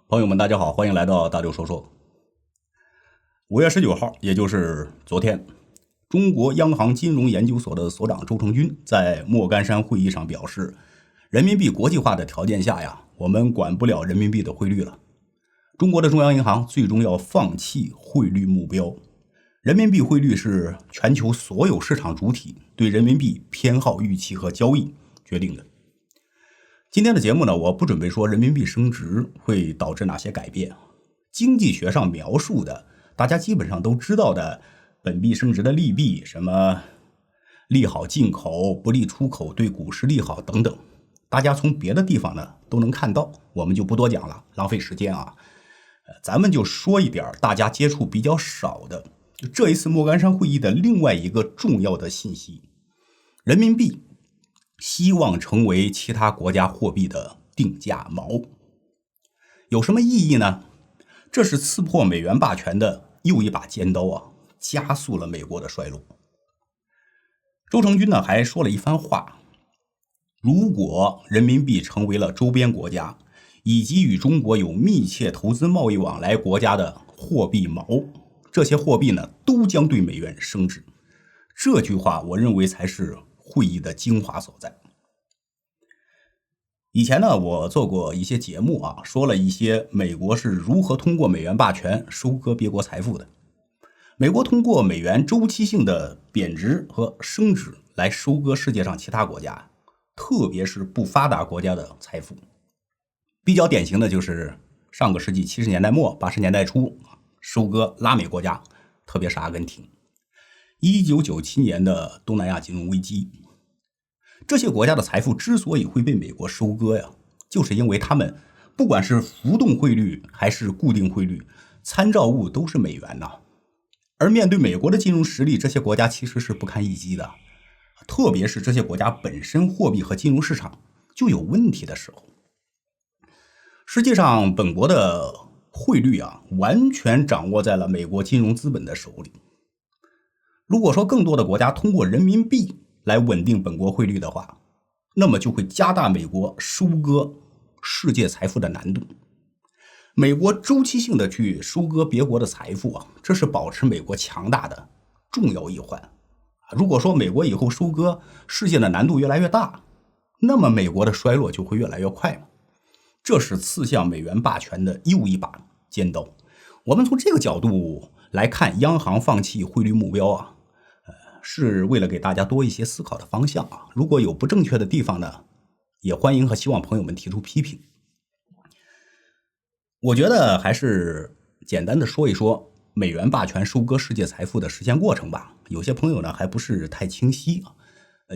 朋友们，大家好，欢迎来到大刘说说。5月19号，也就是昨天，中国央行金融研究所的所长周成军在莫干山会议上表示，人民币国际化的条件下呀，我们管不了人民币的汇率了。中国的中央银行最终要放弃汇率目标。人民币汇率是全球所有市场主体对人民币偏好预期和交易决定的。今天的节目呢，我不准备说人民币升值会导致哪些改变。经济学上描述的，大家基本上都知道的本币升值的利弊，什么利好进口、不利出口、对股市利好等等，大家从别的地方呢都能看到，我们就不多讲了，浪费时间啊。咱们就说一点大家接触比较少的，这一次莫干山会议的另外一个重要的信息，人民币希望成为其他国家货币的定价锚。有什么意义呢？这是刺破美元霸权的又一把尖刀啊，加速了美国的衰落。周成军呢还说了一番话，如果人民币成为了周边国家以及与中国有密切投资贸易往来国家的货币锚，这些货币呢都将对美元升值。这句话我认为才是会议的精华所在。以前呢，我做过一些节目啊，说了一些美国是如何通过美元霸权收割别国财富的。美国通过美元周期性的贬值和升值来收割世界上其他国家，特别是不发达国家的财富。比较典型的就是上个世纪70年代末80年代初收割拉美国家，特别是阿根廷。1997年的东南亚金融危机，这些国家的财富之所以会被美国收割呀，就是因为他们不管是浮动汇率还是固定汇率，参照物都是美元呐。而面对美国的金融实力，这些国家其实是不堪一击的，特别是这些国家本身货币和金融市场就有问题的时候。实际上，本国的汇率啊，完全掌握在了美国金融资本的手里。如果说更多的国家通过人民币来稳定本国汇率的话，那么就会加大美国收割世界财富的难度。美国周期性的去收割别国的财富啊，这是保持美国强大的重要一环。如果说美国以后收割世界的难度越来越大，那么美国的衰落就会越来越快嘛。这是刺向美元霸权的又一把尖刀。我们从这个角度来看，央行放弃汇率目标啊，是为了给大家多一些思考的方向啊。如果有不正确的地方呢，也欢迎和希望朋友们提出批评。我觉得还是简单的说一说美元霸权收割世界财富的实现过程吧。有些朋友呢还不是太清晰啊。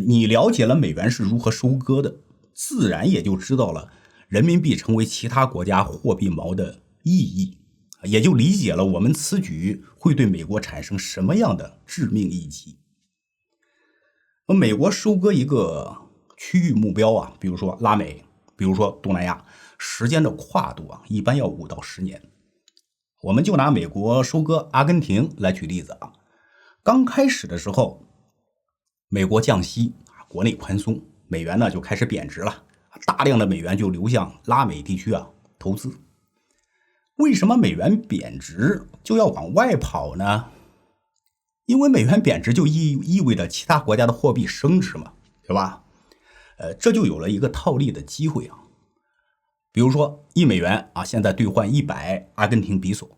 你了解了美元是如何收割的，自然也就知道了人民币成为其他国家货币锚的意义，也就理解了我们此举会对美国产生什么样的致命一击。而美国收割一个区域目标啊，比如说拉美，比如说东南亚，时间的跨度啊，一般要5到10年。我们就拿美国收割阿根廷来举例子啊。刚开始的时候，美国降息，国内宽松，美元呢就开始贬值了，大量的美元就流向拉美地区啊投资。为什么美元贬值就要往外跑呢？因为美元贬值就意味着其他国家的货币升值嘛，对吧？这就有了一个套利的机会啊。比如说$1啊，现在兑换100阿根廷比索，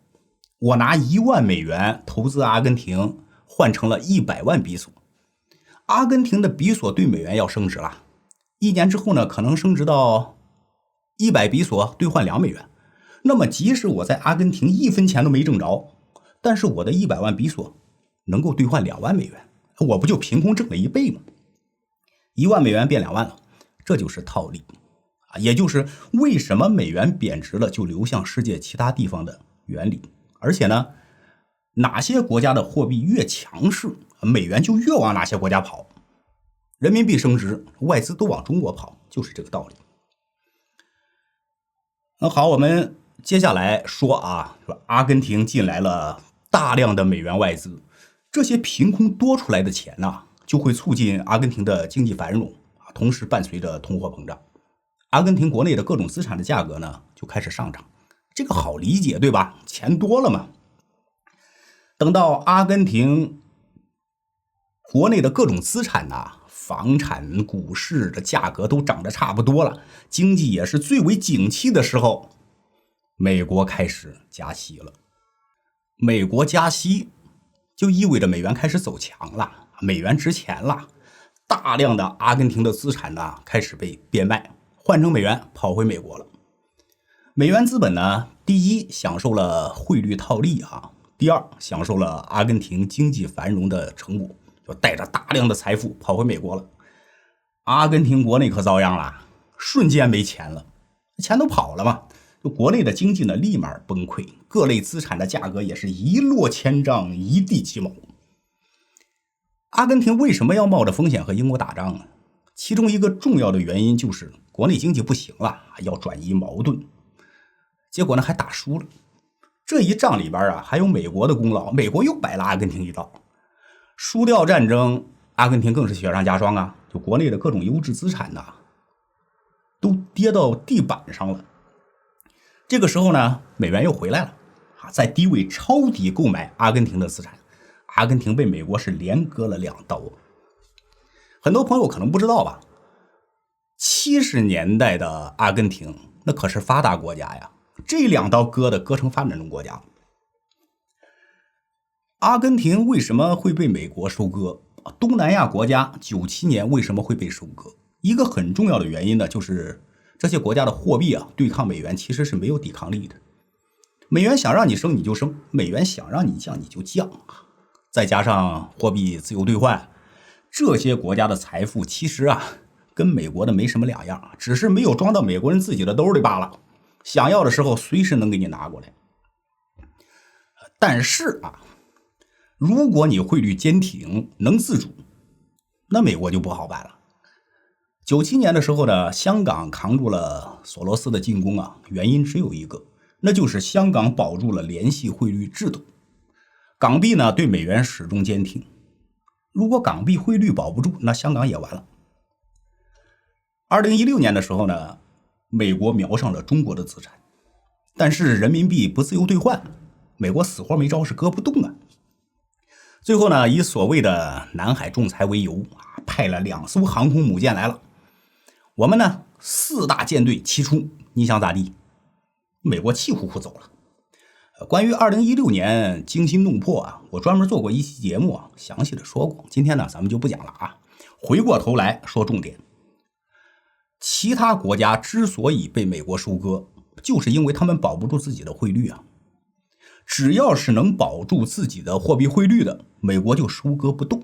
我拿1万美元投资阿根廷，换成了100万比索。阿根廷的比索对美元要升值了，1年之后呢，可能升值到100比索兑换2美元。那么即使我在阿根廷1分钱都没挣着，但是我的100万比索能够兑换2万美元，我不就凭空挣了1倍吗？1万美元变2万了，这就是套利啊，也就是为什么美元贬值了就流向世界其他地方的原理。而且呢，哪些国家的货币越强势，美元就越往哪些国家跑。人民币升值，外资都往中国跑，就是这个道理。那好，我们接下来说啊，阿根廷进来了大量的美元外资，这些凭空多出来的钱呢，就会促进阿根廷的经济繁荣，同时伴随着通货膨胀。阿根廷国内的各种资产的价格呢就开始上涨，这个好理解，对吧？钱多了嘛。等到阿根廷国内的各种资产房产、股市的价格都涨得差不多了，经济也是最为景气的时候，美国开始加息了。美国加息就意味着美元开始走强了，美元值钱了，大量的阿根廷的资产开始被变卖，换成美元跑回美国了。美元资本呢，第一享受了汇率套利第二享受了阿根廷经济繁荣的成果，就带着大量的财富跑回美国了。阿根廷国内可遭殃了，瞬间没钱了，钱都跑了嘛，就国内的经济呢立马崩溃，各类资产的价格也是一落千丈，一地鸡毛。阿根廷为什么要冒着风险和英国打仗呢？其中一个重要的原因就是国内经济不行了，要转移矛盾，结果呢还打输了。这一仗里边还有美国的功劳，美国又摆了阿根廷一道。输掉战争，阿根廷更是雪上加霜就国内的各种优质资产都跌到地板上了。这个时候呢，美元又回来了在低位抄底购买阿根廷的资产，阿根廷被美国是连割了2刀。很多朋友可能不知道吧，70年代的阿根廷那可是发达国家呀，这2刀割成发展中国家。阿根廷为什么会被美国收割？东南亚国家97年为什么会被收割？一个很重要的原因呢，就是这些国家的货币对抗美元其实是没有抵抗力的。美元想让你升你就升，美元想让你降你就降。再加上货币自由兑换，这些国家的财富其实跟美国的没什么两样，只是没有装到美国人自己的兜里罢了。想要的时候随时能给你拿过来。但是如果你汇率坚挺能自主，那美国就不好办了。97年的时候呢，香港扛住了索罗斯的进攻原因只有一个，那就是香港保住了联系汇率制度。港币呢对美元始终坚挺，如果港币汇率保不住，那香港也完了。2016年的时候呢，美国瞄上了中国的资产，但是人民币不自由兑换，美国死活没招，是割不动最后呢，以所谓的南海仲裁为由派了2艘航空母舰来了。我们呢4大舰队齐出，你想咋地？美国气呼呼走了。关于2016年惊心动魄我专门做过一期节目详细的说过，今天呢咱们就不讲了回过头来说重点。其他国家之所以被美国收割，就是因为他们保不住自己的汇率只要是能保住自己的货币汇率的，美国就收割不动。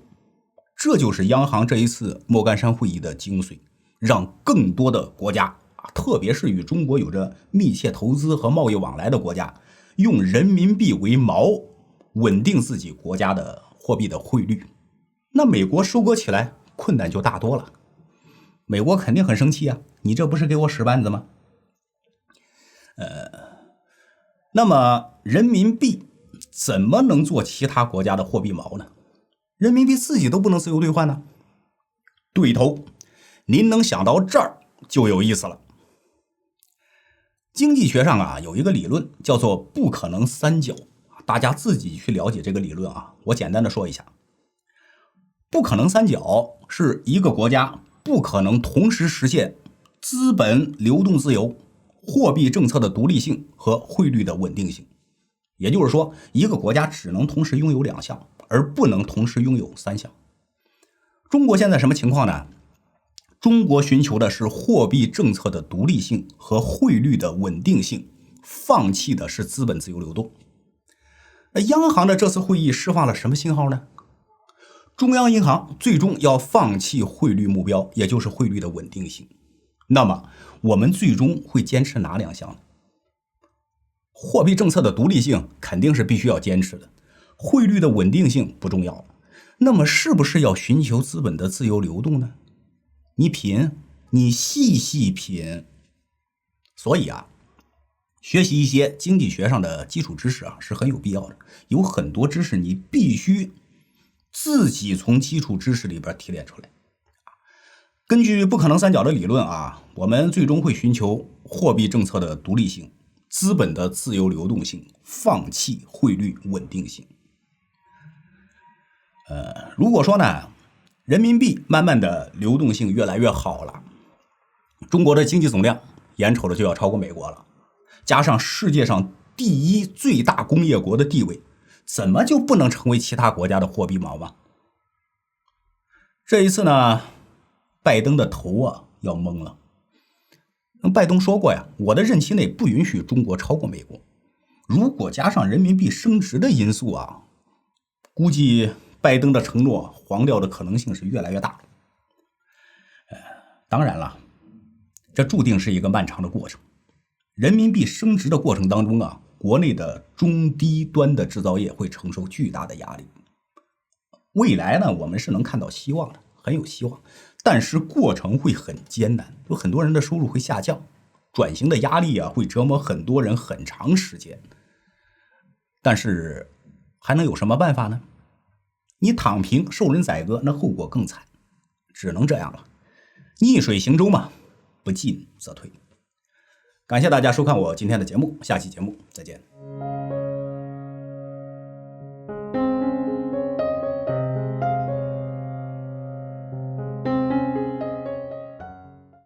这就是央行这一次莫干山会议的精髓，让更多的国家特别是与中国有着密切投资和贸易往来的国家，用人民币为锚，稳定自己国家的货币的汇率。那美国收割起来困难就大多了。美国肯定很生气你这不是给我使绊子吗？那么人民币怎么能做其他国家的货币锚呢？人民币自己都不能自由兑换呢？对头，您能想到这儿就有意思了。经济学上有一个理论叫做不可能三角，大家自己去了解这个理论我简单的说一下。不可能三角是一个国家不可能同时实现资本流动自由、货币政策的独立性和汇率的稳定性。也就是说，一个国家只能同时拥有2项，而不能同时拥有3项。中国现在什么情况呢？中国寻求的是货币政策的独立性和汇率的稳定性，放弃的是资本自由流动。那央行的这次会议释放了什么信号呢？中央银行最终要放弃汇率目标，也就是汇率的稳定性。那么我们最终会坚持哪2项呢？货币政策的独立性肯定是必须要坚持的，汇率的稳定性不重要。那么是不是要寻求资本的自由流动呢？你品，你细细品。所以学习一些经济学上的基础知识是很有必要的。有很多知识你必须自己从基础知识里边提炼出来。根据不可能三角的理论我们最终会寻求货币政策的独立性，资本的自由流动性，放弃汇率稳定性。如果说呢，人民币慢慢的流动性越来越好了，中国的经济总量眼瞅着就要超过美国了，加上世界上第一最大工业国的地位，怎么就不能成为其他国家的货币锚吗？这一次呢，拜登的头要懵了。拜登说过呀，我的任期内不允许中国超过美国。如果加上人民币升值的因素估计拜登的承诺黄掉的可能性是越来越大。当然了，这注定是一个漫长的过程。人民币升值的过程当中国内的中低端的制造业会承受巨大的压力。未来呢，我们是能看到希望的，很有希望，但是过程会很艰难，有很多人的收入会下降，转型的压力会折磨很多人很长时间。但是还能有什么办法呢？你躺平受人宰割，那后果更惨，只能这样了。逆水行舟嘛，不进则退。感谢大家收看我今天的节目，下期节目再见。